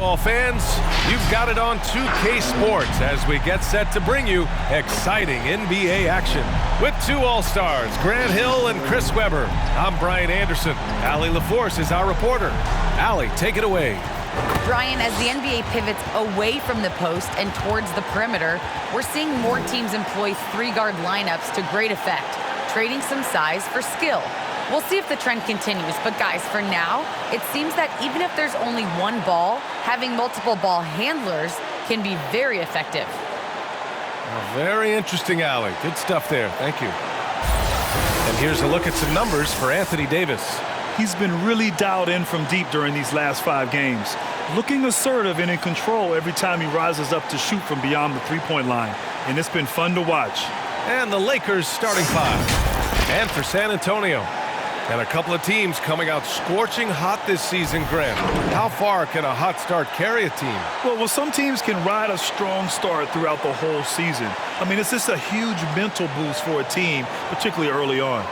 All fans, you've got it on 2K Sports as we get set to bring you exciting NBA action. With two All-Stars, Grant Hill and Chris Webber, I'm Brian Anderson. Allie LaForce is our reporter. Allie, take it away. Brian, as the NBA pivots away from the post and towards the perimeter, we're seeing more teams employ three-guard lineups to great effect, trading some size for skill. We'll see if the trend continues, but guys, for now, it seems that even if there's only one ball, having multiple ball handlers can be very effective. Well, very interesting, Allie. Good stuff there. Thank you. And here's a look at some numbers for Anthony Davis. He's been really dialed in from deep during these last 5 games, looking assertive and in control every time he rises up to shoot from beyond the three-point line, and it's been fun to watch. And the Lakers starting 5. And for San Antonio. And a couple of teams coming out scorching hot this season, Grant. How far can a hot start carry a team? Well, some teams can ride a strong start throughout the whole season. I mean, it's just a huge mental boost for a team, particularly early on.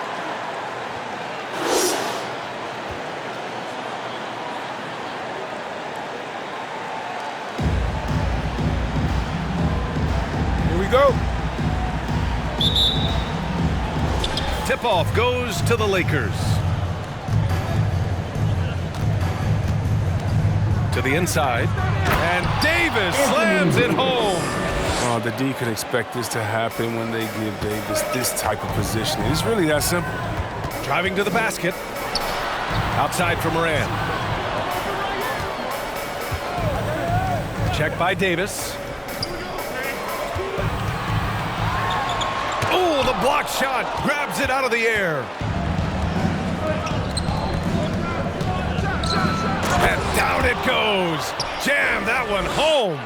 Here we go. Tip-off goes to the Lakers. To the inside. And Davis slams it home. Oh, the D can expect this to happen when they give Davis this type of position. It's really that simple. Driving to the basket. Outside for Moran. Check by Davis. Oh, the block shot. Grabs it out of the air. And down it goes. Jam that one home.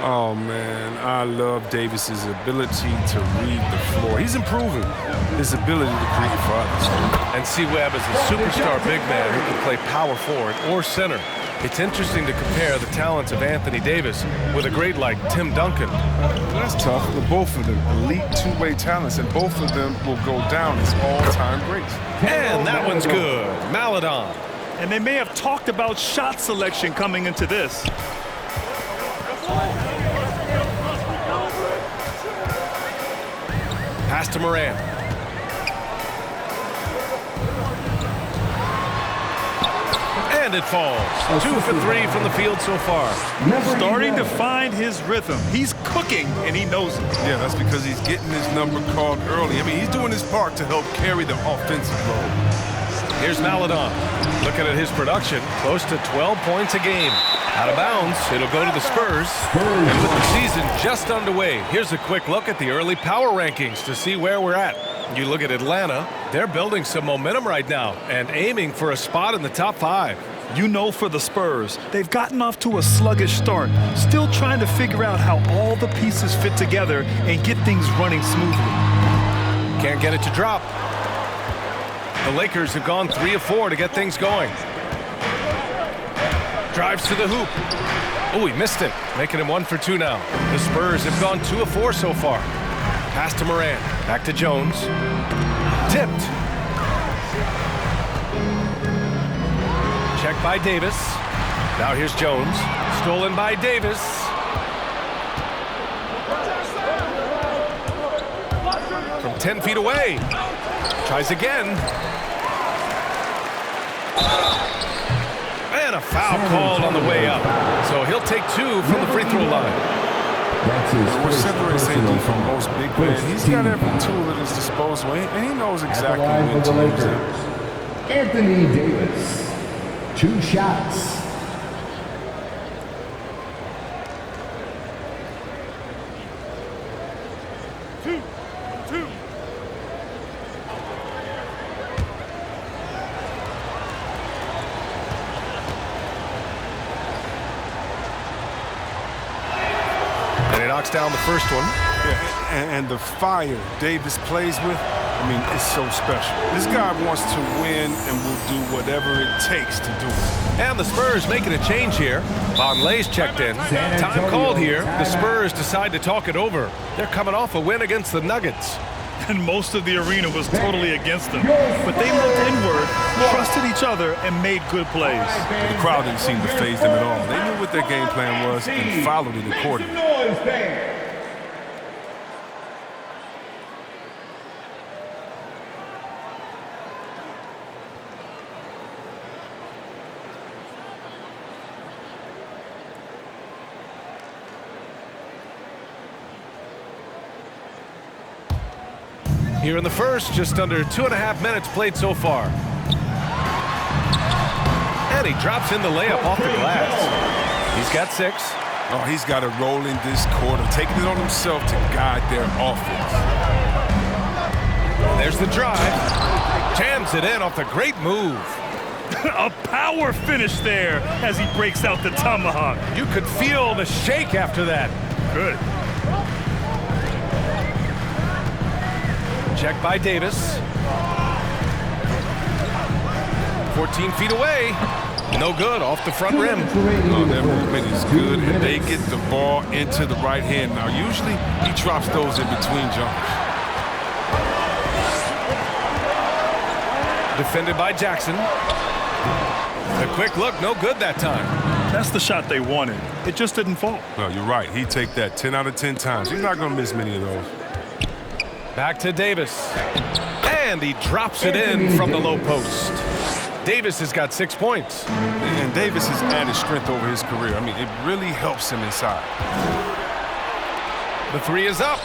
Oh, man, I love Davis's ability to read the floor. He's improving his ability to create for others. And C. Webb is a superstar big man who can play power forward or center. It's interesting to compare the talents of Anthony Davis with a great like Tim Duncan. That's tough. But both of them elite two-way talents, and both of them will go down as all-time greats. And that one's good. Maladon. And they may have talked about shot selection coming into this. Pass to Moran. And it falls. 2 for 3 from the field so far. Starting to find his rhythm. He's cooking, and he knows it. Yeah, that's because he's getting his number called early. I mean, he's doing his part to help carry the offensive load. Here's Maladon. Looking at his production, close to 12 points a game. Out of bounds, it'll go to the Spurs. And with the season just underway, here's a quick look at the early power rankings to see where we're at. You look at Atlanta, they're building some momentum right now and aiming for a spot in the top 5. You know, for the Spurs, they've gotten off to a sluggish start, still trying to figure out how all the pieces fit together and get things running smoothly. Can't get it to drop. The Lakers have gone 3 of 4 to get things going. Drives to the hoop. Oh, he missed it, making him 1 for 2 now. The Spurs have gone 2 of 4 so far. Pass to Moran. Back to Jones. Tipped. Check by Davis. Now here's Jones. Stolen by Davis. From 10 feet away. Tries again. And a foul called on the way up. So he'll take 2 from the free throw line. What separates AD from most big men, he's got every tool at his disposal, and he knows exactly when to use it. Anthony Davis, 2 shots. Knocks down the first one. Yeah, and the fire Davis plays with, I mean, it's so special. This guy wants to win and will do whatever it takes to do it. And the Spurs making a change here. Vonleh's checked in. Time called here. The Spurs decide to talk it over. They're coming off a win against the Nuggets. and most of the arena was totally against them. But they looked inward, trusted each other, and made good plays. The crowd didn't seem to faze them at all. They knew what their game plan was and followed it accordingly. Here in the first, just under 2.5 minutes played so far. And he drops in the layup off the glass. He's got 6. Oh, he's got to roll in this quarter, taking it on himself to guide their offense. There's the drive. Jams it in off the great move. A power finish there as he breaks out the tomahawk. You could feel the shake after that. Good. Check by Davis. 14 feet away. No good, off the front rim. Oh, that movement is good, and they get the ball into the right hand. Now, usually he drops those in between jumpers. Defended by Jackson. The quick look, no good that time. That's the shot they wanted. It just didn't fall. No, you're right. He'd take that 10 out of 10 times. He's not going to miss many of those. Back to Davis. And he drops it in from the low post. Davis has got 6 points. And Davis has added strength over his career. I mean, it really helps him inside. The 3 is up.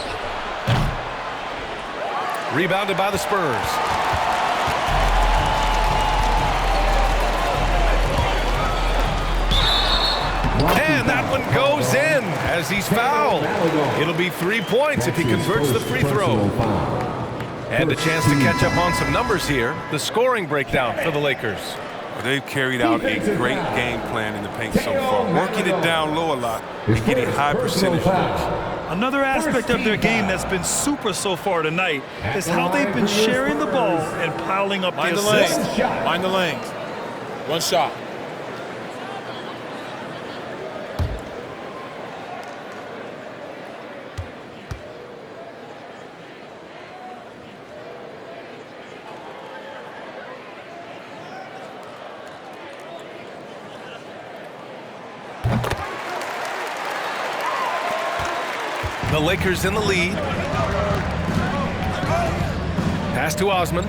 Rebounded by the Spurs. And that one goes in as he's fouled. It'll be 3 points if he converts the free throw. And a chance to catch up on some numbers here. The scoring breakdown for the Lakers. Well, they've carried out a great game plan in the paint so far, working it down low a lot and getting high percentage looks. Another aspect of their game that's been super so far tonight is how they've been sharing the ball and piling up the assists. Mind the lanes. One shot. The Lakers in the lead. Pass to Osman.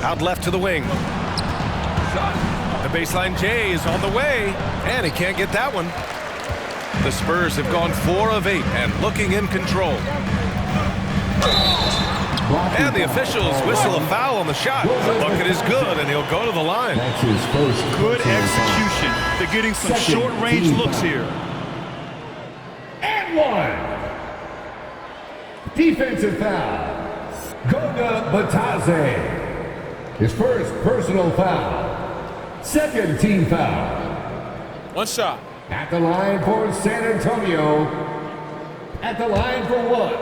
Out left to the wing. The baseline J is on the way, and he can't get that one. The Spurs have gone 4 of 8 and looking in control. And the officials whistle a foul on the shot. The bucket is good, and he'll go to the line. That's his first Good execution. They're getting some short-range looks here. And 1. Defensive foul. Goga Batadze. His first personal foul. Second team foul. One shot. At the line for San Antonio. At the line for 1.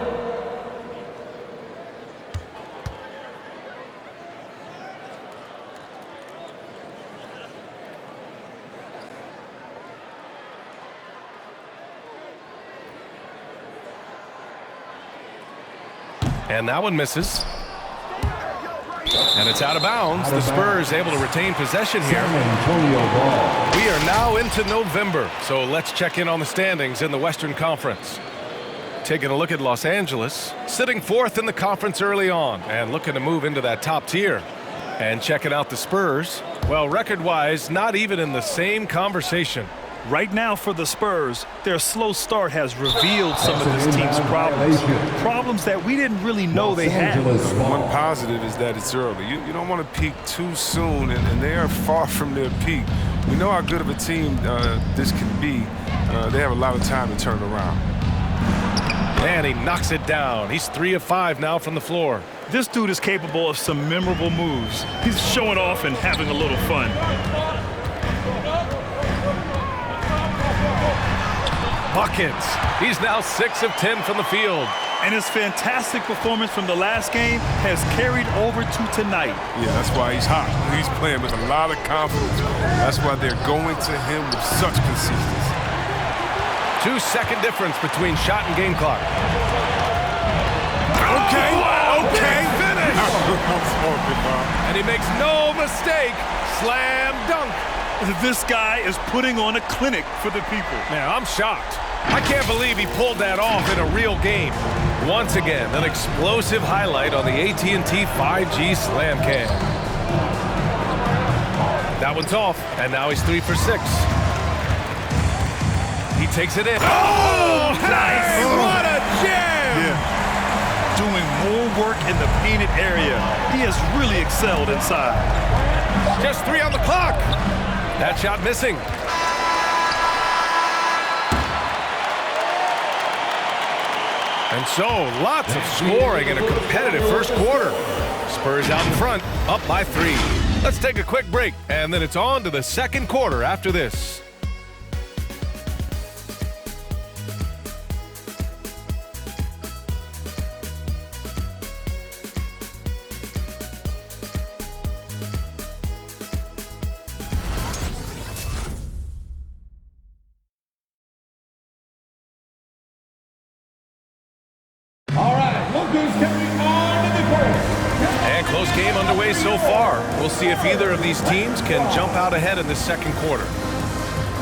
And that one misses. And it's out of bounds. The Spurs able to retain possession here. We are now into November, so let's check in on the standings in the Western Conference. Taking a look at Los Angeles, sitting 4th in the conference early on and looking to move into that top tier. And checking out the Spurs, well, record-wise, not even in the same conversation. Right now for the Spurs, their slow start has revealed some of this team's problems. Problems that we didn't really know they had. One positive is that it's early. You don't want to peak too soon, and they are far from their peak. We know how good of a team this can be. They have a lot of time to turn it around. And he knocks it down. He's 3 of 5 now from the floor. This dude is capable of some memorable moves. He's showing off and having a little fun. Buckets. He's now 6 of 10 from the field. And his fantastic performance from the last game has carried over to tonight. Yeah, that's why he's hot. He's playing with a lot of confidence. That's why they're going to him with such consistency. 2-second difference between shot and game clock. Okay. Okay. Finish. And he makes no mistake. Slam dunk. This guy is putting on a clinic for the people. Man, I'm shocked. I can't believe he pulled that off in a real game. Once again, an explosive highlight on the AT&T 5G Slam Cam. That one's off, and now he's 3 for 6. He takes it in. Oh, nice! What a jam! Yeah. Doing more work in the painted area. He has really excelled inside. Just 3 on the clock. That shot missing. And so, lots of scoring in a competitive first quarter. Spurs out in front, up by 3. Let's take a quick break, and then it's on to the second quarter after this. All right, look who's coming on to the court. And close game underway so far. We'll see if either of these teams can jump out ahead in the second quarter.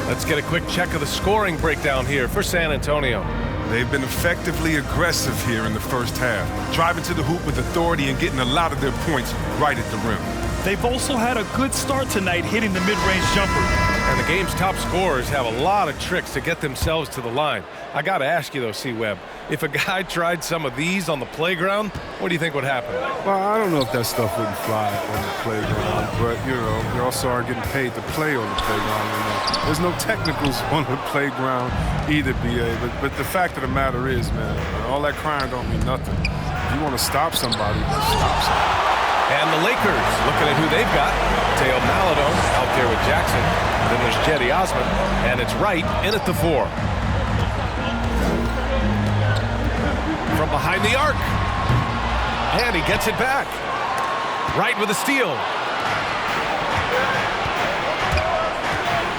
Let's get a quick check of the scoring breakdown here for San Antonio. They've been effectively aggressive here in the first half, driving to the hoop with authority and getting a lot of their points right at the rim. They've also had a good start tonight hitting the mid-range jumper. And the game's top scorers have a lot of tricks to get themselves to the line. I got to ask you, though, C-Webb, if a guy tried some of these on the playground, what do you think would happen? Well, I don't know if that stuff wouldn't fly on the playground, but, you know, they also are getting paid to play on the playground. And there's no technicals on the playground either, B.A., but the fact of the matter is, man, all that crying don't mean nothing. If you want to stop somebody, stop somebody. And the Lakers looking at who they've got. Teo Maladon out there with Jackson. Then there's Cedi Osman, and it's Wright in at the 4. From behind the arc. And he gets it back. Wright with a steal.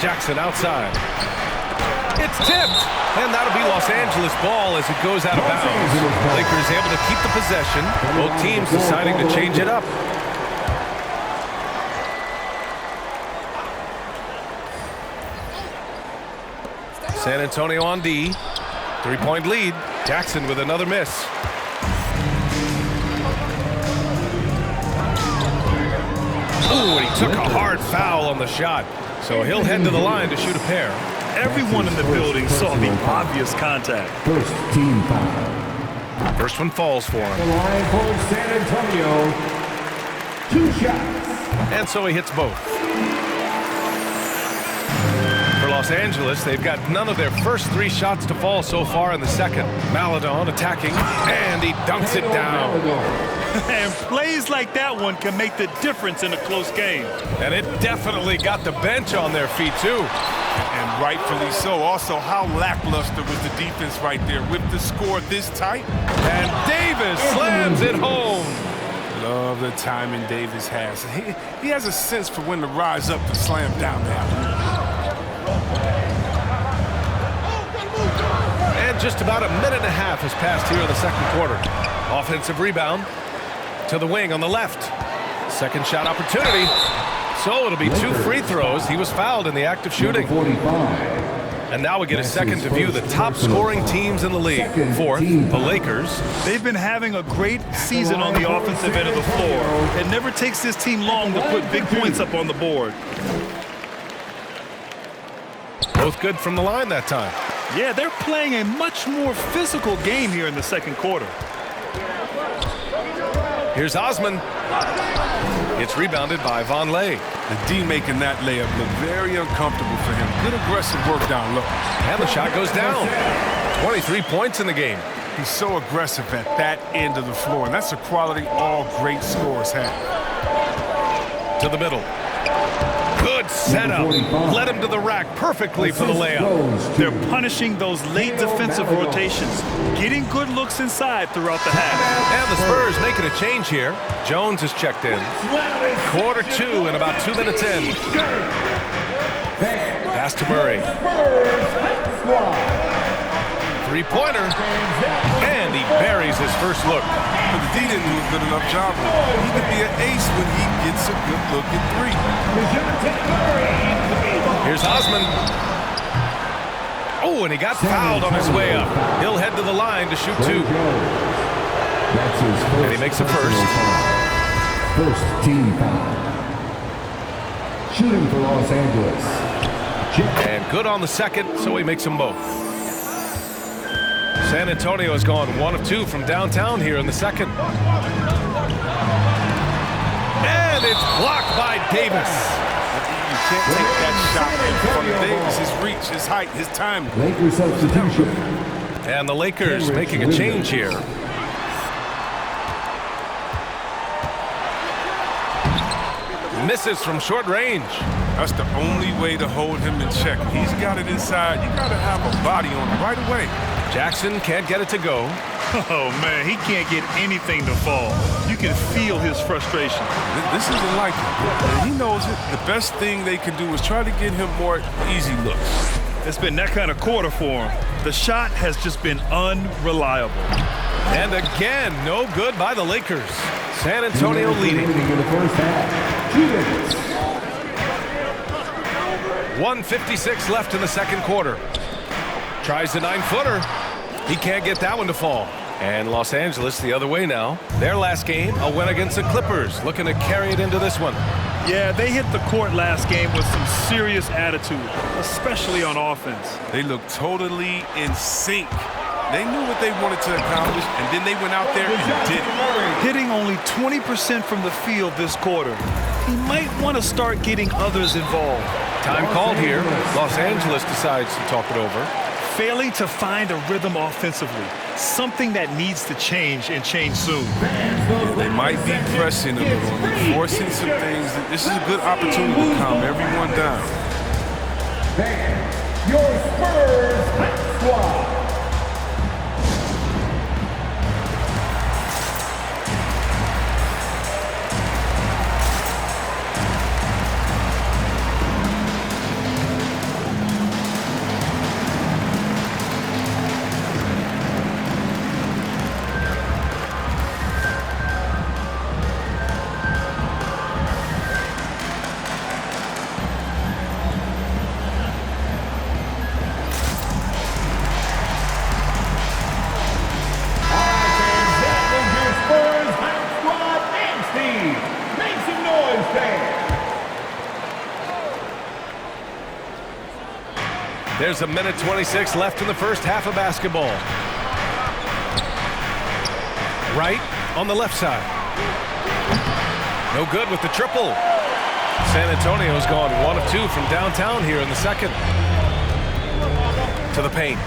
Jackson outside. It's tipped. And that'll be Los Angeles ball as it goes out of bounds. Lakers able to keep the possession. Both teams deciding to change it up. San Antonio on D. 3-point lead. Jackson with another miss. Ooh, and he took a hard foul on the shot. So he'll head to the line to shoot a pair. Everyone in the building saw the obvious contact. First team foul. First one falls for The him. line for San Antonio. 2 shots. And so he hits both. For Los Angeles, they've got none of their first 3 shots to fall so far in the second. Maladon attacking, and he dunks it down. And plays like that one can make the difference in a close game. And it definitely got the bench on their feet, too. And rightfully so. Also, how lackluster was the defense right there with the score this tight? And Davis slams it home. Love the timing Davis has. He has a sense for when to rise up to slam down now. And just about a minute and a half has passed here in the second quarter. Offensive rebound to the wing on the left. Second shot opportunity. So it'll be 2 free throws. He was fouled in the act of shooting. 45. And now we get a second to view the top scoring teams in the league. Fourth, the Lakers. They've been having a great season on the offensive end of the floor. It never takes this team long to put big points up on the board. Both good from the line that time. Yeah, they're playing a much more physical game here in the second quarter. Here's Osman. It's rebounded by Vonleh. The D making that layup look very uncomfortable for him. Good aggressive work down low. And the shot goes down. 23 points in the game. He's so aggressive at that end of the floor, and that's a quality all great scorers have. To the middle. Good setup. Led him to the rack perfectly for the layup. They're punishing those late defensive rotations, getting good looks inside throughout the half. And the Spurs making a change here. Jones is checked in. Quarter 2 and about 2 minutes in. Pass to Murray. 3-pointer. And he he buries his first look. But the D didn't do a good enough job. He could be an ace when he gets a good look at three. Here's Osman. Oh, and he got fouled on his way up. He'll head to the line to shoot two. And he makes a first. First team foul. Shooting for Los Angeles. And good on the second, so he makes them both. San Antonio has gone 1 of 2 from downtown here in the second. And it's blocked by Davis. You can't take that shot from Davis. His reach, his height, his timing. Lakers substitution. And the Lakers making a change here. Misses from short range. That's the only way to hold him in check. He's got it inside. You got to have a body on him right away. Jackson can't get it to go. Oh, man, he can't get anything to fall. You can feel his frustration. This isn't like him. And he knows it. The best thing they can do is try to get him more easy looks. It's been that kind of quarter for him. The shot has just been unreliable. And again, no good by the Lakers. San Antonio leading. In the first half. 1:56 left in the second quarter. Tries the 9-footer. He can't get that one to fall. And Los Angeles the other way now. Their last game, a win against the Clippers, looking to carry it into this one. Yeah, they hit the court last game with some serious attitude, especially on offense. They look totally in sync. They knew what they wanted to accomplish, and then they went out there and did it. Hitting only 20% from the field this quarter. He might want to start getting others involved. Time called here. Los Angeles decides to talk it over. Failing to find a rhythm offensively, something that needs to change and change soon. Yeah, they might be pressing a little and forcing some things. This is a good opportunity to calm everyone down. Your Spurs squad. There's a minute 26 left in the first half of basketball. Right on the left side. No good with the triple. San Antonio's gone 1 of 2 from downtown here in the second. To the paint.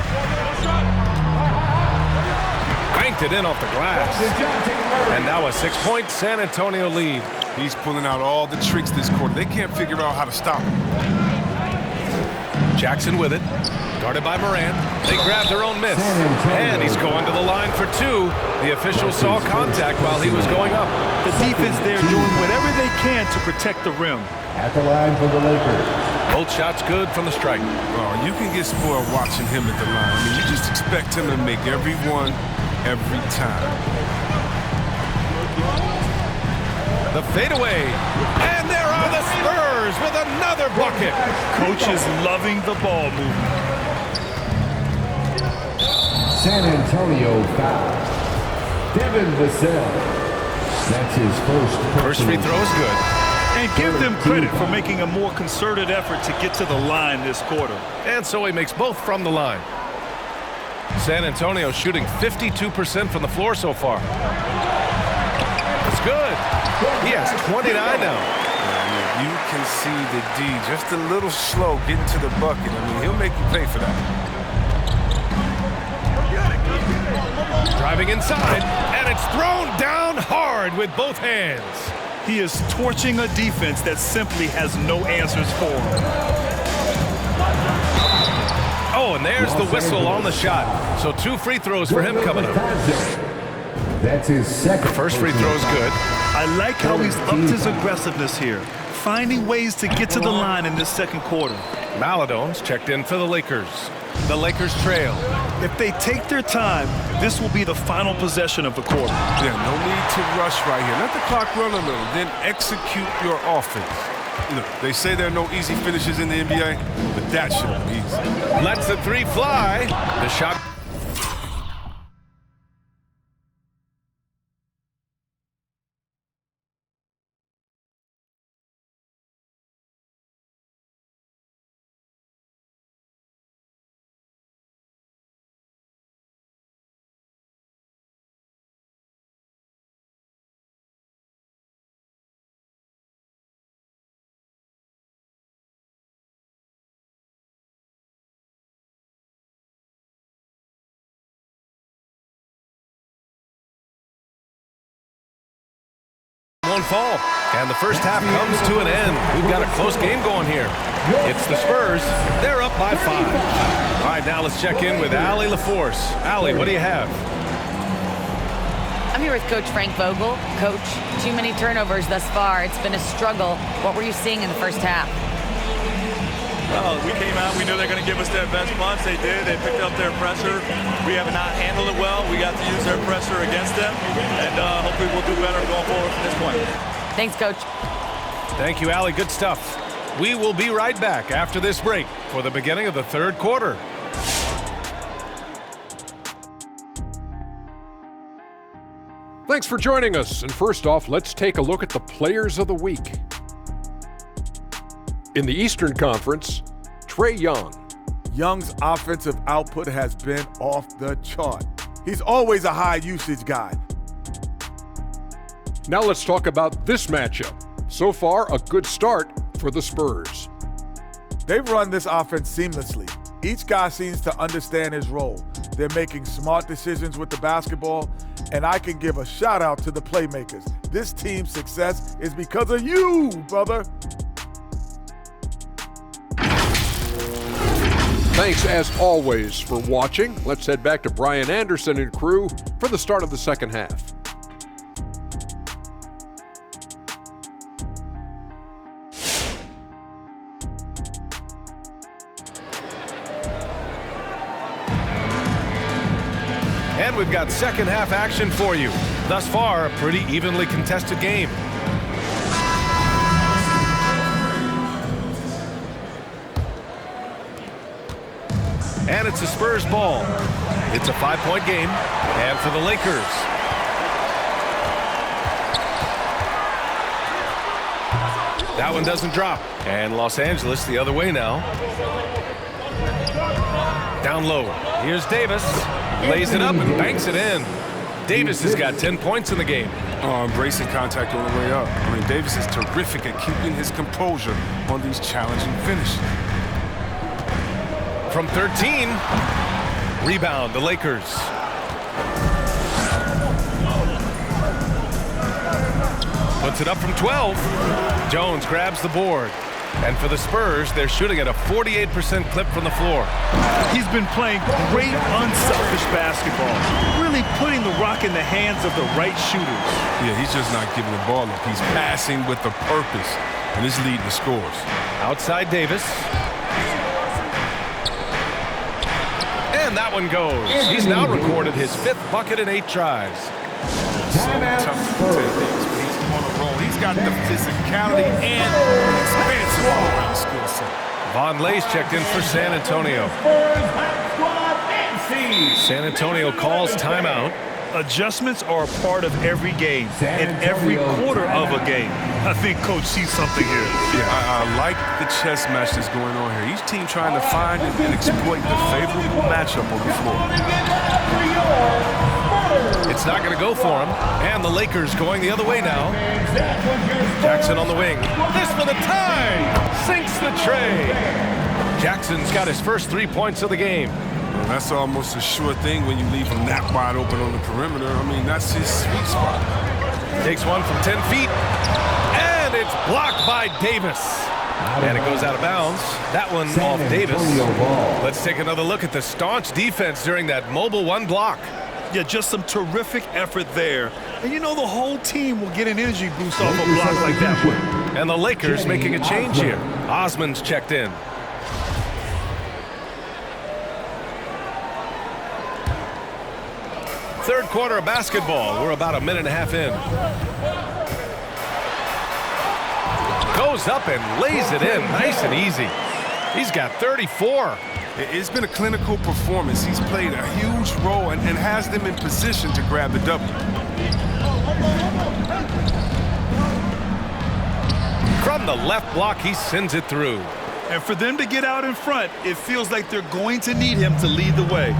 Banked it in off the glass. And now a 6-point San Antonio lead. He's pulling out all the tricks this quarter. They can't figure out how to stop him. Jackson with it. Guarded by Morant. They grab their own miss. And he's going to the line for 2. The official saw contact while he was going up. The defense there doing whatever they can to protect the rim. At the line for the Lakers. Both shots good from the strike. Oh, you can get spoiled watching him at the line. I mean, you just expect him to make every one, every time. The fadeaway. And there are the Spurs with another bucket. Coach is loving the ball movement. San Antonio foul. Devin Vassell. That's his First free throw is good. And give them credit for making a more concerted effort to get to the line this quarter. And so he makes both from the line. San Antonio shooting 52% from the floor so far. It's good. He has 29 now. You can see the D just a little slow getting to the bucket. I mean, he'll make you pay for that. Driving inside, and it's thrown down hard with both hands. He is torching a defense that simply has no answers for him. Oh, and there's the whistle on the shot. So 2 free throws for him coming up. That's his second. First free throw is good. I like how he's upped his aggressiveness here, finding ways to get to the line in this second quarter. Maladone's checked in for the Lakers. The Lakers trail. If they take their time, this will be the final possession of the quarter. Yeah, no need to rush right here. Let the clock run a little, then execute your offense. Look, they say there are no easy finishes in the NBA, but that should be easy. Lets the three fly. The shot. Won't fall. And the first half comes to an end. We've got a close game going here. It's the Spurs. They're up by 5. All right, now let's check in with Allie LaForce. Allie, what do you have? I'm here with Coach Frank Vogel. Coach, too many turnovers thus far. It's been a struggle. What were you seeing in the first half? Well, we came out, we knew they were going to give us their best punch. They did. They picked up their pressure. We have not handled it well. We got to use their pressure against them, and hopefully we'll do better going forward from this point. Thanks, Coach. Thank you, Allie. Good stuff. We will be right back after this break for the beginning of the third quarter. Thanks for joining us. And first off, let's take a look at the players of the week. In the Eastern Conference, Trae Young. Young's offensive output has been off the chart. He's always a high-usage guy. Now let's talk about this matchup. So far, a good start for the Spurs. They've run this offense seamlessly. Each guy seems to understand his role. They're making smart decisions with the basketball, and I can give a shout-out to the playmakers. This team's success is because of you, brother. Thanks, as always, for watching. Let's head back to Brian Anderson and crew for the start of the second half. And we've got second half action for you. Thus far, a pretty evenly contested game. And it's the Spurs ball. It's a 5-point game. And for the Lakers. That one doesn't drop. And Los Angeles the other way now. Down low. Here's Davis. Lays it up and banks it in. Davis has got 10 points in the game. Embracing contact on the way up. I mean, Davis is terrific at keeping his composure on these challenging finishes. From 13, rebound, the Lakers. Puts it up from 12. Jones grabs the board. And for the Spurs, they're shooting at a 48% clip from the floor. He's been playing great, unselfish basketball, really putting the rock in the hands of the right shooters. Yeah, he's just not giving the ball up. He's passing with a purpose, and it's leading to scores. Outside Davis. And that one goes. He's now recorded his 5th bucket in 8 tries. So tough to take things, but he's on a roll. He's got the physicality and expansive all-around skill set. Von Lay's checked in for San Antonio. San Antonio calls timeout. Adjustments are a part of every game and every quarter of a game. I think Coach sees something here. Yeah, I like the chess match that's going on here. Each team trying to find and exploit the favorable matchup on the floor. It's not going to go for him. And the Lakers going the other way now. Jackson on the wing. This for the tie. Sinks the tray. Jackson's got his first 3 points of the game. Well, that's almost a sure thing when you leave him that wide open on the perimeter. I mean, that's his sweet spot. Takes one from 10 feet. And it's blocked by Davis. And it goes out of bounds. That one off Davis. Let's take another look at the staunch defense during that mobile 1 block. Yeah, just some terrific effort there. And you know the whole team will get an energy boost off a block like that one. And the Lakers making a change here. Osman's checked in. Third quarter of basketball. We're about a minute and a half in. Goes up and lays it in nice and easy. He's got 34. It's been a clinical performance. He's played a huge role and has them in position to grab the W. From the left block, he sends it through. And for them to get out in front, it feels like they're going to need him to lead the way.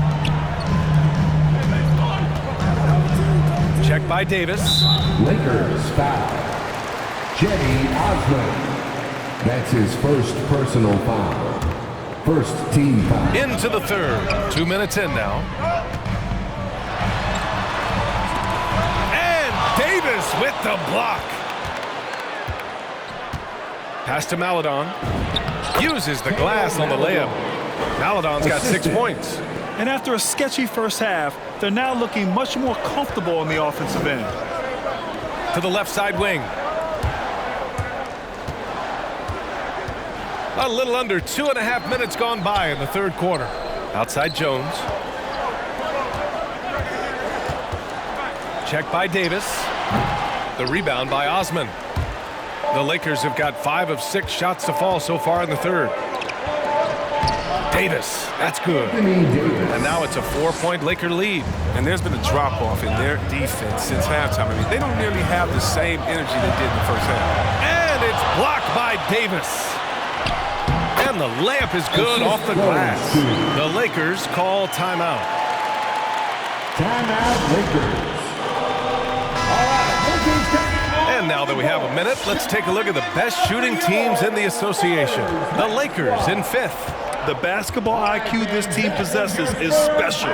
Check by Davis. Lakers foul. Cedi Osman. That's his first personal foul. First team foul. Into the third. 2 minutes in now. And Davis with the block. Pass to Maledon. Uses the glass on the layup. Maledon's got 6 points. And after a sketchy first half, they're now looking much more comfortable on the offensive end. To the left side wing. A little under 2.5 minutes gone by in the third quarter. Outside Jones. Check by Davis. The rebound by Osman. The Lakers have got 5 of 6 shots to fall so far in the third. Davis, that's good. And now it's a 4-point Laker lead. And there's been a drop-off in their defense since halftime. I mean, they don't nearly have the same energy they did in the first half. And it's blocked by Davis. And the layup is good off the glass. The Lakers call timeout. Timeout, Lakers. All right, Lakers take. And now that we have a minute, let's take a look at the best shooting teams in the association. The Lakers in 5th. The basketball IQ this team possesses is special.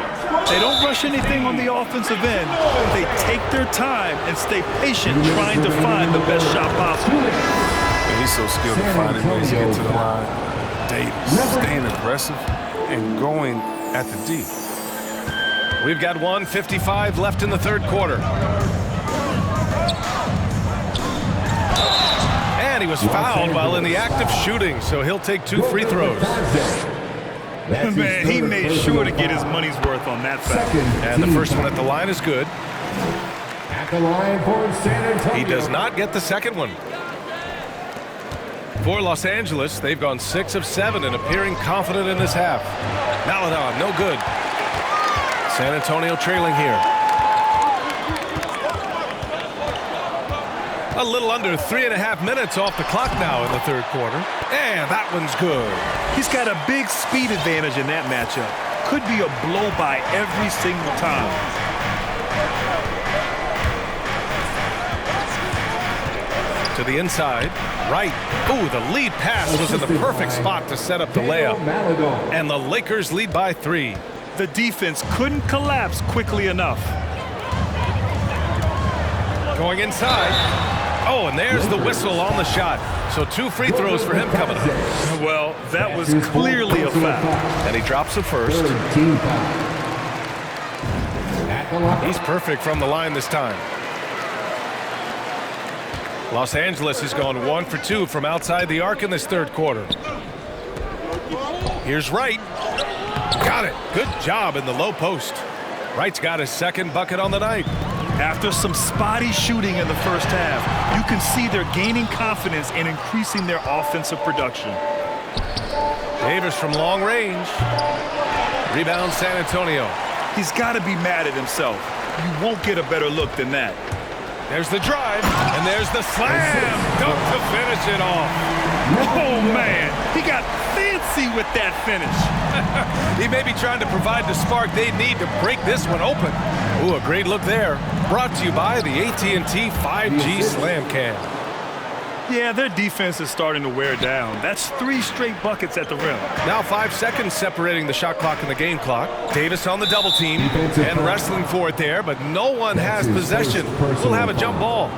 They don't rush anything on the offensive end. They take their time and stay patient trying to find the best shot possible. And he's so skilled at finding ways to get to the line. Davis staying aggressive and going at the D. We've got 1:55 left in the third quarter. And he was fouled while in the act of shooting, so he'll take 2 free throws. Man, he made sure to get his money's worth on that foul. And the first one at the line is good. At the line for San Antonio. He does not get the second one. For Los Angeles, they've gone 6 of 7 and appearing confident in this half. Maledon, no good. San Antonio trailing here. A little under 3.5 minutes off the clock now in the third quarter. And that one's good. He's got a big speed advantage in that matchup. Could be a blow-by every single time. To the inside, right. Ooh, the lead pass was in the perfect spot to set up the layup. And the Lakers lead by 3. The defense couldn't collapse quickly enough. Going inside. Oh, and there's the whistle on the shot. So 2 free throws for him coming up. Well, that was clearly a foul. And he drops the first. He's perfect from the line this time. Los Angeles has gone 1 for 2 from outside the arc in this third quarter. Here's Wright. Got it. Good job in the low post. Wright's got his second bucket on the night. After some spotty shooting in the first half, you can see they're gaining confidence and increasing their offensive production. Davis from long range. Rebound San Antonio. He's got to be mad at himself. You won't get a better look than that. There's the drive, and there's the slam. Dunk to finish it off. Oh, man. He got fancy with that finish. He may be trying to provide the spark they need to break this one open. Ooh, a great look there. Brought to you by the AT&T 5G Slam Cam. Yeah, their defense is starting to wear down. That's 3 straight buckets at the rim. Now 5 seconds separating the shot clock and the game clock. Davis on the double team and wrestling for it there, but no one has possession. We'll have a jump ball.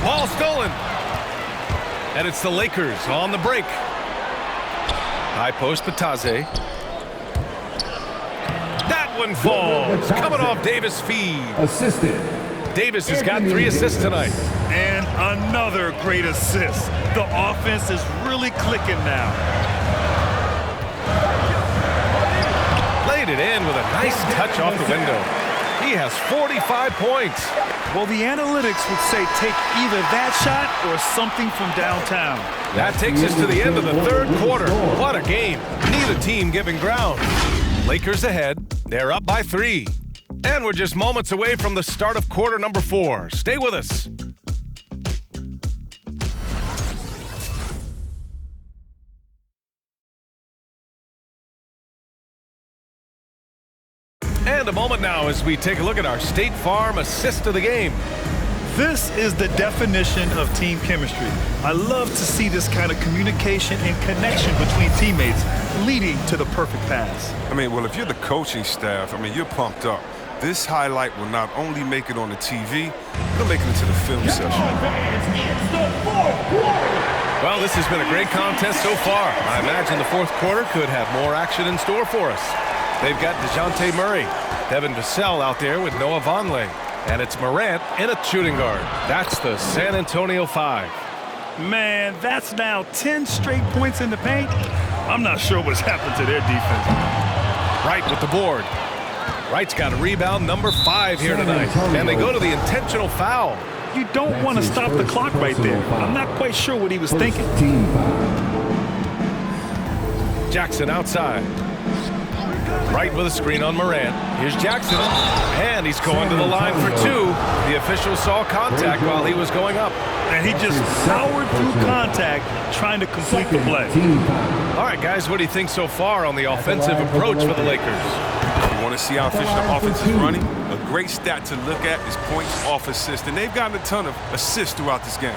Ball stolen. And it's the Lakers on the break. High post, Bataze. That one falls. Coming off Davis' feed. Assisted. Davis has got 3 assists tonight. And another great assist. The offense is really clicking now. laid it in with a nice touch off the window. He has 45 points. Well, the analytics would say take either that shot or something from downtown. That takes us to the end of the third quarter. What a game. Neither team giving ground. Lakers ahead. They're up by 3. And we're just moments away from the start of quarter number 4. Stay with us. And a moment now as we take a look at our State Farm assist of the game. This is the definition of team chemistry. I love to see this kind of communication and connection between teammates leading to the perfect pass. I mean, well, if you're the coaching staff, I mean, you're pumped up. This highlight will not only make it on the TV, it'll make it into the film session. Well, this has been a great contest so far. I imagine the fourth quarter could have more action in store for us. They've got DeJounte Murray, Devin Vassell out there with Noah Vonleh, and it's Morant in a shooting guard. That's the San Antonio 5. Man, that's now 10 straight points in the paint. I'm not sure what's happened to their defense. Wright with the board. Wright's got a rebound number 5 here tonight, and they go to the intentional foul. You don't want to stop the clock right there. I'm not quite sure what he was thinking. Jackson outside. Wright with a screen on Morant. Here's Jackson, and he's going to the line for 2. The official saw contact while he was going up. And he just powered through contact trying to complete the play. All right, guys, what do you think so far on the offensive approach for the Lakers? You want to see how efficient the offense is running? A great stat to look at is points off assist, and they've gotten a ton of assists throughout this game.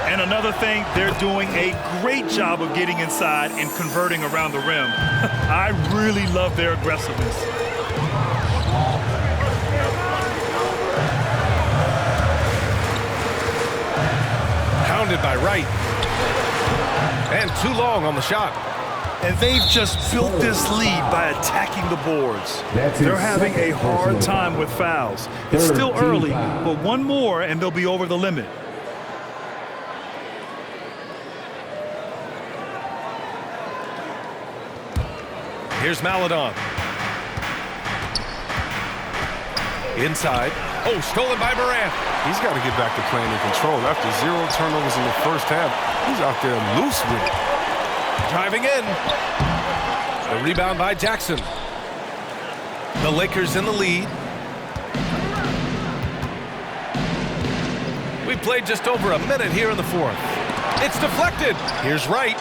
And another thing, they're doing a great job of getting inside and converting around the rim. I really love their aggressiveness. Pounded by Wright. And too long on the shot. And they've just built this lead by attacking the boards. They're having a hard time with fouls. It's still early, but one more and they'll be over the limit. Here's Maledon. Inside. Oh, stolen by Morant. He's got to get back to playing in control. After 0 turnovers in the first half, he's out there loose with it. Driving in. The rebound by Jackson. The Lakers in the lead. We played just over a minute here in the fourth. It's deflected. Here's Wright.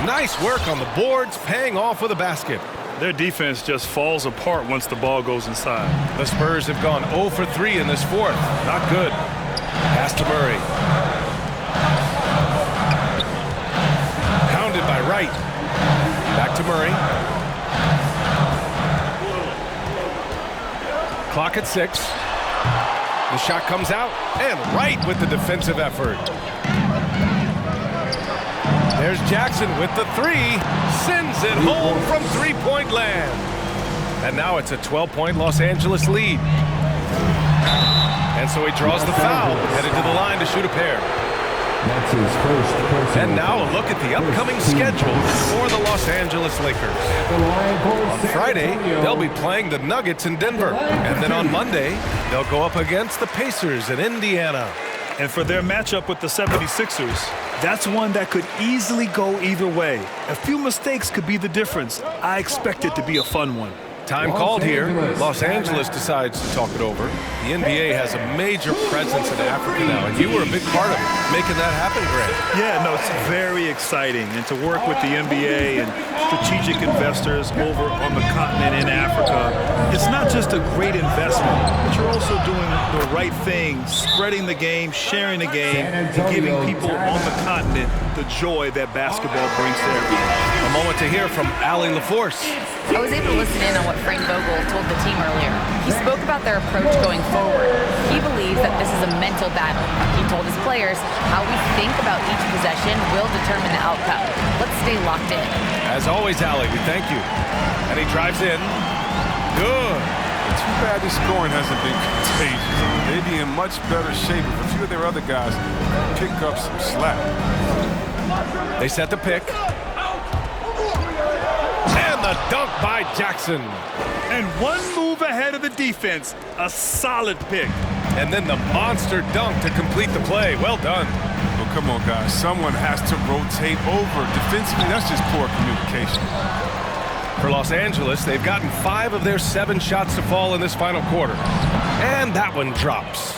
Nice work on the boards, paying off with a basket. Their defense just falls apart once the ball goes inside. The Spurs have gone 0 for 3 in this fourth. Not good. Pass to Murray. Pounded by Wright. Back to Murray. Clock at 6. The shot comes out, and Wright with the defensive effort. There's Jackson with the 3. Sends it home from three-point land. And now it's a 12-point Los Angeles lead. And so he draws the foul, headed to the line to shoot a pair. That's his first. And now a look at the upcoming schedule for the Los Angeles Lakers. On Friday, they'll be playing the Nuggets in Denver. And then on Monday, they'll go up against the Pacers in Indiana. And for their matchup with the 76ers, that's one that could easily go either way. A few mistakes could be the difference. I expect it to be a fun one. Time called here. Los Angeles decides to talk it over. The NBA has a major presence in Africa now, and you were a big part of making that happen, Grant. Yeah, no, it's very exciting. And to work with the NBA and strategic investors over on the continent in Africa, it's not just a great investment, but you're also doing the right thing, spreading the game, sharing the game, and giving people on the continent the joy that basketball brings to everyone. A moment to hear from Allie LaForce. I was able to listen in on what Frank Vogel told the team earlier. He spoke about their approach going forward. He believes that this is a mental battle. He told his players how we think about each possession will determine the outcome. Let's stay locked in. As always, Allie, we thank you. And he drives in. Good. It's too bad this scoring hasn't been contagious. They'd be in much better shape if a few of their other guys pick up some slack. They set the pick. And And the dunk by Jackson. And one move ahead of the defense. A solid pick. And then the monster dunk to complete the play. Well done. Well, come on, guys. Someone has to rotate over. Defensively, that's just poor communication. For Los Angeles, they've gotten 5 of their 7 shots to fall in this final quarter. And that one drops.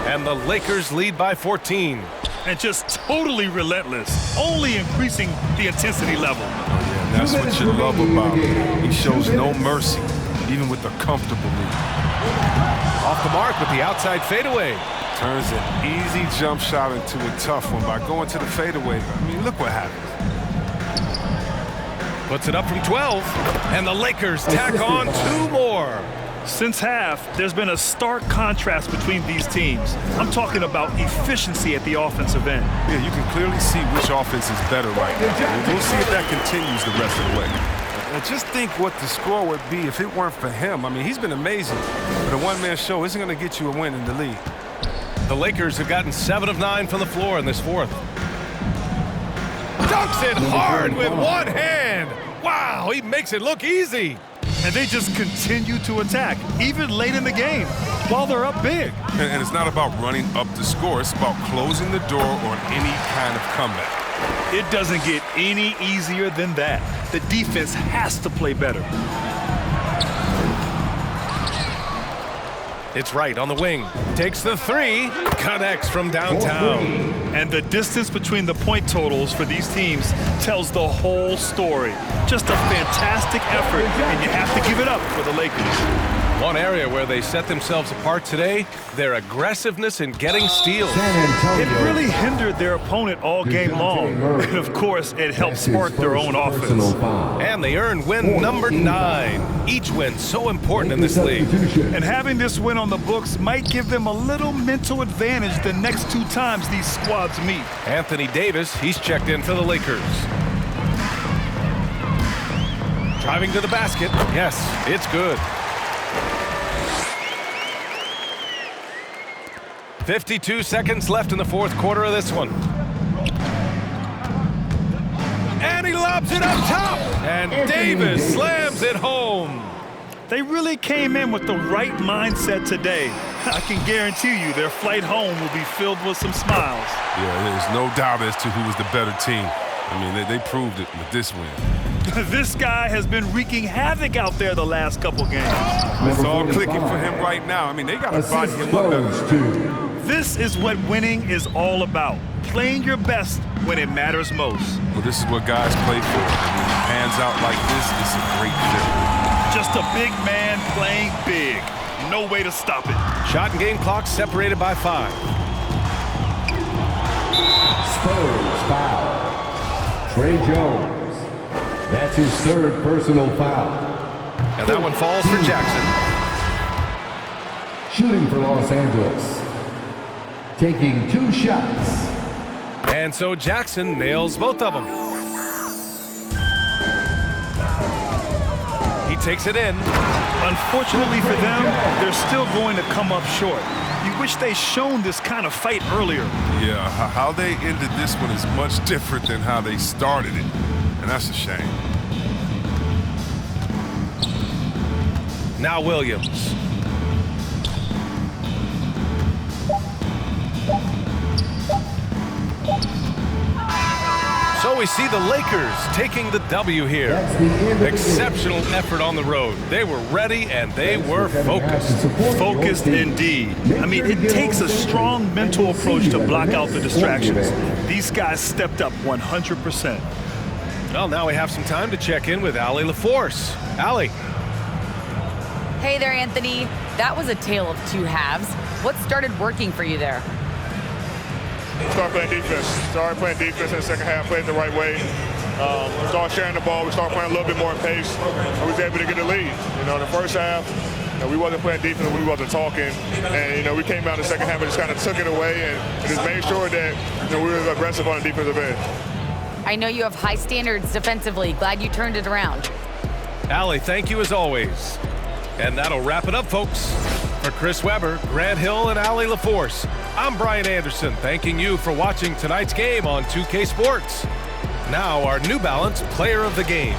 And the Lakers lead by 14. And just totally relentless, only increasing the intensity level. Yeah, that's what you love about him. He shows no mercy, even with a comfortable lead. Off the mark with the outside fadeaway. Turns an easy jump shot into a tough one by going to the fadeaway. I mean, look what happens. Puts it up from 12, and the Lakers tack on 2 more. Since half, there's been a stark contrast between these teams. I'm talking about efficiency at the offensive end. Yeah, you can clearly see which offense is better right now. We'll see if that continues the rest of the way. Just think what the score would be if it weren't for him. I mean, he's been amazing, but a one-man show isn't going to get you a win in the league. The Lakers have gotten 7 of 9 from the floor in this fourth. Dunks it hard with one hand. Wow, he makes it look easy. And they just continue to attack, even late in the game, while they're up big. And it's not about running up the score. It's about closing the door on any kind of comeback. It doesn't get any easier than that. The defense has to play better. It's right on the wing. Takes the 3. Connects from downtown. And the distance between the point totals for these teams tells the whole story. Just a fantastic effort, and you have to give it up for the Lakers. One area where they set themselves apart today, their aggressiveness in getting steals. It really hindered their opponent all game long. And of course, it helped spark their own offense. And they earned win number 9. Each win so important in this league. And having this win on the books might give them a little mental advantage the next 2 times these squads meet. Anthony Davis, he's checked in for the Lakers. Driving to the basket. Yes, it's good. 52 seconds left in the fourth quarter of this one. And he lobs it up top. And Davis slams it home. They really came in with the right mindset today. I can guarantee you their flight home will be filled with some smiles. Yeah, there's no doubt as to who was the better team. I mean, they proved it with this win. This guy has been wreaking havoc out there the last couple games. It's all clicking for him right now. I mean, they got to body him up better. This is what winning is all about. Playing your best when it matters most. Well, this is what guys play for. And when it pans out like this, it's a great fit. Just a big man playing big. No way to stop it. Shot and game clock separated by 5. Spurs foul. Trey Jones. That's his 3rd personal foul. And that one falls for Jackson. Shooting for Los Angeles. Taking 2 shots. And so Jackson nails both of them. He takes it in. Unfortunately for them, they're still going to come up short. You wish they'd shown this kind of fight earlier. Yeah, how they ended this one is much different than how they started it. And that's a shame. Now Williams. So we see the Lakers taking the W here. Exceptional effort on the road. They were ready and they were focused. Focused indeed. I mean, it takes a strong mental approach to block out the distractions. These guys stepped up 100%. Well, now we have some time to check in with Allie LaForce. Allie. Hey there, Anthony. That was a tale of 2 halves. What started working for you there? Started playing defense. Started playing defense in the second half, played the right way. We started sharing the ball. We started playing a little bit more in pace. We was able to get the lead. You know, in the first half, we wasn't playing defense, we wasn't talking. And, we came out in the second half and just kind of took it away and just made sure that, we were aggressive on the defensive end. I know you have high standards defensively. Glad you turned it around. Allie, thank you as always. And that'll wrap it up, folks. For Chris Webber, Grant Hill, and Allie LaForce, I'm Brian Anderson, thanking you for watching tonight's game on 2K Sports. Now, our New Balance Player of the Game.